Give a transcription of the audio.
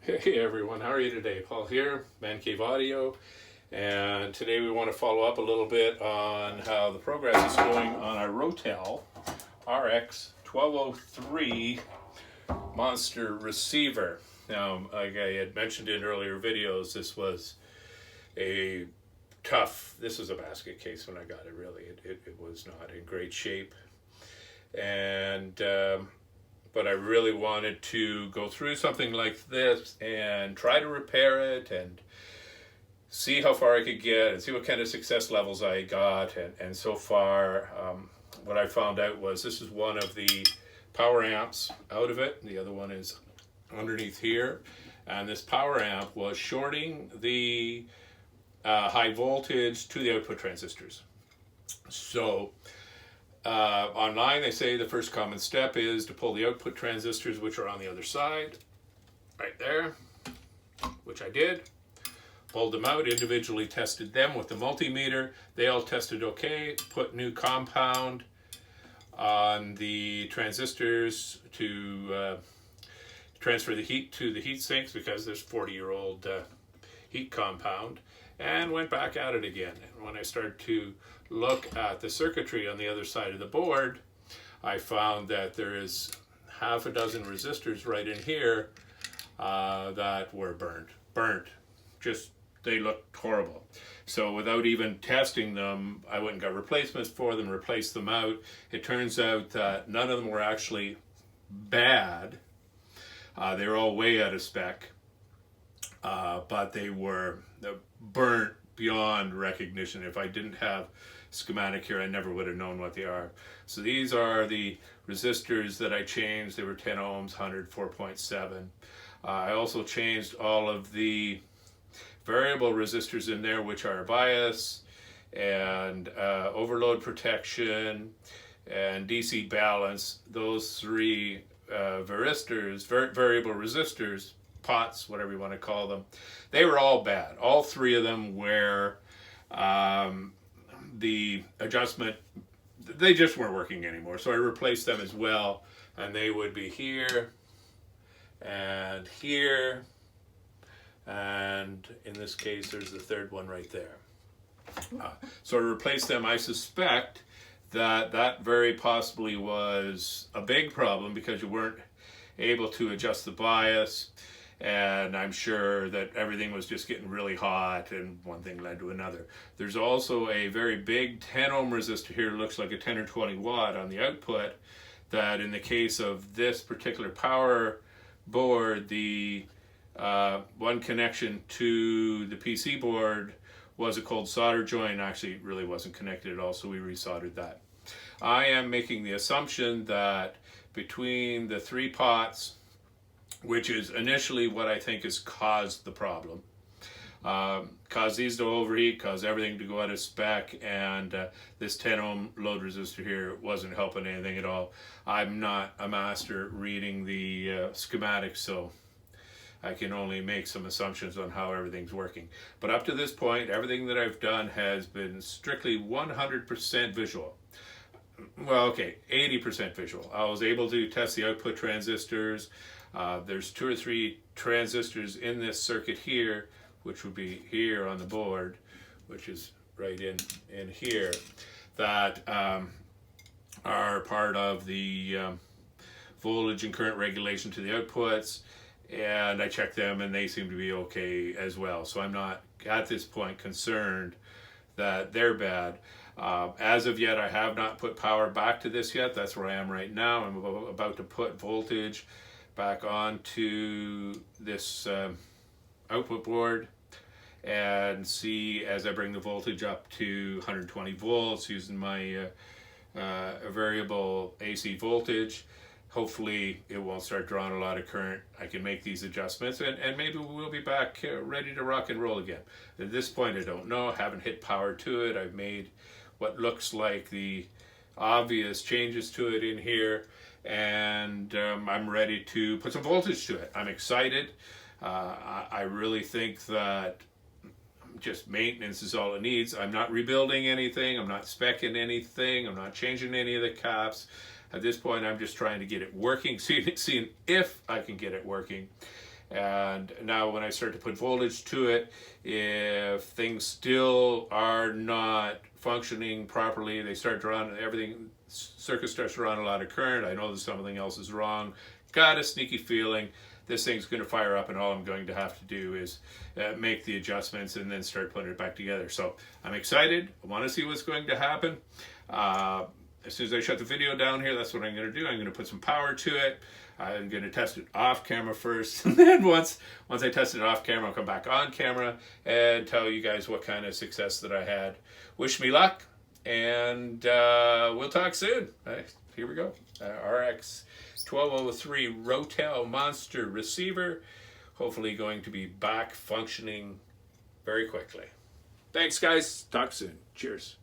Hey everyone, how are you today? Paul here, Mancave Audio, and today we want to follow up a little bit on how the progress is going on our Rotel RX-1203 monster receiver. Now, like I had mentioned in earlier videos, this was a this was a basket case when I got it, really. It was not in great shape, and but I really wanted to go through something like this and try to repair it and see how far I could get and see what kind of success levels I got. And so far, what I found out was this is one of the power amps out of it. The other one is underneath here. And this power amp was shorting the high voltage to the output transistors. So online they say the first common step is to pull the output transistors, which are on the other side, right there, which I did. Pulled them out, individually tested them with the multimeter. They all tested okay. Put new compound on the transistors to transfer the heat to the heat sinks, because there's 40-year-old heat compound, and went back at it again. And when I started to look at the circuitry on the other side of the board, I found that there is half a dozen resistors right in here that were burnt. Just, they looked horrible. So without even testing them, I went and got replacements for them, replaced them out. It turns out that none of them were actually bad. They were all way out of spec, but they were burnt beyond recognition. If I didn't have schematic here, I never would have known what they are. So these are the resistors that I changed. They were 10 ohms, 100, 4.7. I also changed all of the variable resistors in there, which are bias and overload protection and DC balance. Those three variable resistors, pots, whatever you want to call them, they were all bad. All three of them were the adjustment, they just weren't working anymore. So I replaced them as well, and they would be here and here, and in this case there's the third one right there. So I replaced them. I suspect that very possibly was a big problem, because you weren't able to adjust the bias, and I'm sure that everything was just getting really hot, and one thing led to another. There's also a very big 10 ohm resistor here, looks like a 10 or 20 watt on the output, that in the case of this particular power board, the one connection to the PC board was a cold solder joint. Actually, it really wasn't connected at all, so we resoldered that. I am making the assumption that between the three pots, which is initially what I think has caused the problem, caused these to overheat, caused everything to go out of spec, and this 10 ohm load resistor here wasn't helping anything at all. I'm not a master reading the schematics, so I can only make some assumptions on how everything's working. But up to this point, everything that I've done has been strictly 100% visual. Well, okay, 80% visual. I was able to test the output transistors. There's 2 or 3 transistors in this circuit here, which would be here on the board, which is right in here, that are part of the voltage and current regulation to the outputs. And I checked them, and they seem to be okay as well. So I'm not at this point concerned that they're bad. As of yet, I have not put power back to this yet. That's where I am right now. I'm about to put voltage back onto this output board and see, as I bring the voltage up to 120 volts using my variable AC voltage, hopefully it won't start drawing a lot of current. I can make these adjustments, and maybe we'll be back ready to rock and roll again. At this point, I don't know. I haven't hit power to it. I've made what looks like the obvious changes to it in here, and I'm ready to put some voltage to it. I'm excited. I really think that just maintenance is all it needs. I'm not rebuilding anything. I'm not speccing anything. I'm not changing any of the caps. At this point, I'm just trying to get it working, seeing if I can get it working. And now when I start to put voltage to it, if things still are not functioning properly, they start to run, everything, circuit starts to run a lot of current, I know that something else is wrong, got a sneaky feeling this thing's going to fire up, and all I'm going to have to do is make the adjustments and then start putting it back together. So I'm excited. I want to see what's going to happen. As soon as I shut the video down here, that's what I'm going to do. I'm going to put some power to it. I'm going to test it off camera first, and then once I test it off camera, I'll come back on camera and tell you guys what kind of success that I had. Wish me luck, and we'll talk soon. Right, here we go. RX-1203 Rotel Monster receiver. Hopefully going to be back functioning very quickly. Thanks, guys. Talk soon. Cheers.